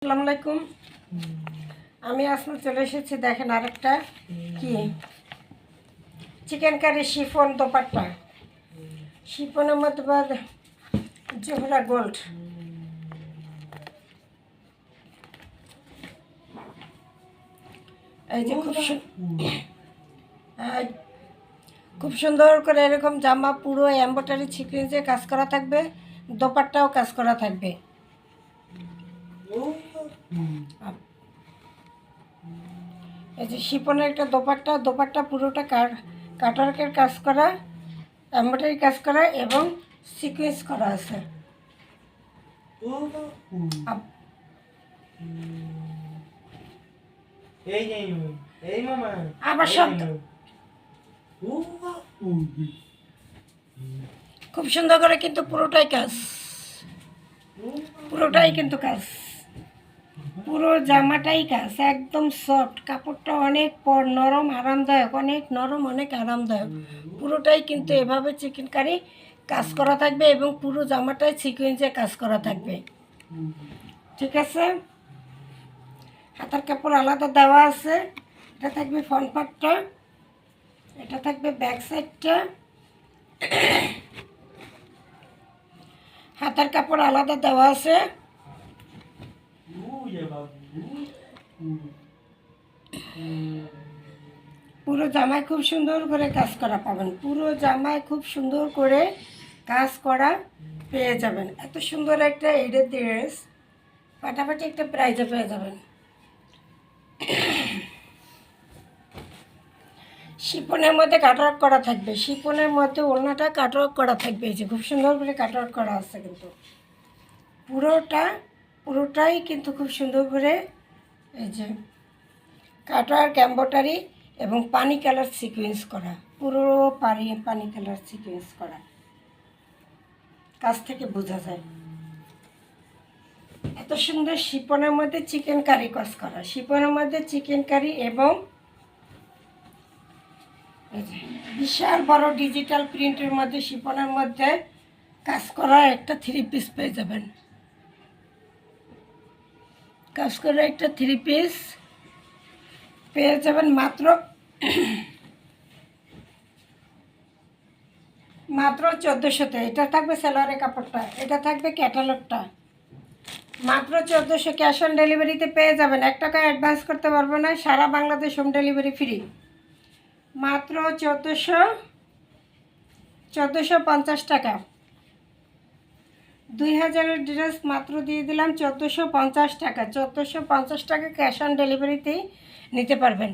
আসসালামু আলাইকুম। আমি আসমা চলে এসেছি। দেখেন আরেকটা কি চিকেন কারি শিফন দোপাট্টা, শিফনের মধ্যে বাদ জোহরা গোল্ড। এই যে খুব সুন্দর করে এরকম জামা পুরো এমব্রয়ডারি সিকোয়েন্সে কাজ করা থাকবে, দোপাট্টাও কাজ করা থাকবে। এই যে শিফনের একটা দোপাট্টা পুরোটা কাটওয়ার্কের কাজ করা, এমব্রয়ডারি কাজ করা এবং সিকোয়েন্স করা আছে। আবার শব্দ খুব সুন্দর করে, কিন্তু পুরোটাই কিন্তু কাজ, পুরো জামাটাই কাজ, একদম সফট, কাপড়টা অনেক নরম আরামদায়ক, অনেক নরম অনেক আরামদায়ক। পুরোটাই কিন্তু এভাবে চিকেন কারি কাজ করা থাকবে এবং পুরো জামাটাই সিকোয়েন্সে কাজ করা থাকবে। ঠিক আছে, হাতার কাপড় আলাদা দেওয়া আছে। এটা থাকবে ফ্রন্ট পার্টটা, এটা থাকবে ব্যাক সাইডটা। হাতার কাপড় আলাদা দেওয়া আছে। পুরো জামায় খুব সুন্দর করে কাজ করা পাবেন, পুরো জামায় খুব সুন্দর করে কাজ করা পেয়ে যাবেন। এত সুন্দর একটা এডের ড্রেস ফাটাফাটি একটা প্রাইজে পেয়ে যাবেন। শিফনের মধ্যে কাটওয়ার্ক করা থাকবে, শিফনের মধ্যে ওড়নাটা কাটওয়ার্ক করা থাকবে। এই যে খুব সুন্দর করে কাটওয়ার্ক করা আছে, কিন্তু পুরোটাই কিন্তু খুব সুন্দর করে এই যে কাটওয়ার্ক এমব্রয়ডারি এবং পানি কালার সিকোয়েন্স করা, পুরো পানি কালার সিকোয়েন্স করা, কাছ থেকে বোঝা যায়। এত সুন্দর শিফনের মধ্যে চিকেন কারি কাজ করা, শিফনের মধ্যে চিকেন কারি এবং বিশাল বড় ডিজিটাল প্রিন্টের মধ্যে শিফনের মধ্যে কাজ করা একটা 3 পিস পেয়ে যাবেন। কাজ করা একটা 3 পিস পেয়ে যাবেন মাত্র 1400-তে। এটা থাকবে সালোয়ারের কাপড়টা, এটা থাকবে ক্যাটালগটা, মাত্র 1400। ক্যাশ অন ডেলিভারিতে পেয়ে যাবেন, 1 টাকা অ্যাডভান্স করতে পারবো না, সারা বাংলাদেশ হোম ডেলিভারি ফ্রি। মাত্র 1450 টাকা। 2000-এর ড্রেস মাত্র দিয়ে দিলাম 1450 টাকা। 1450 টাকা ক্যাশ অন ডেলিভারিতেই নিতে পারবেন।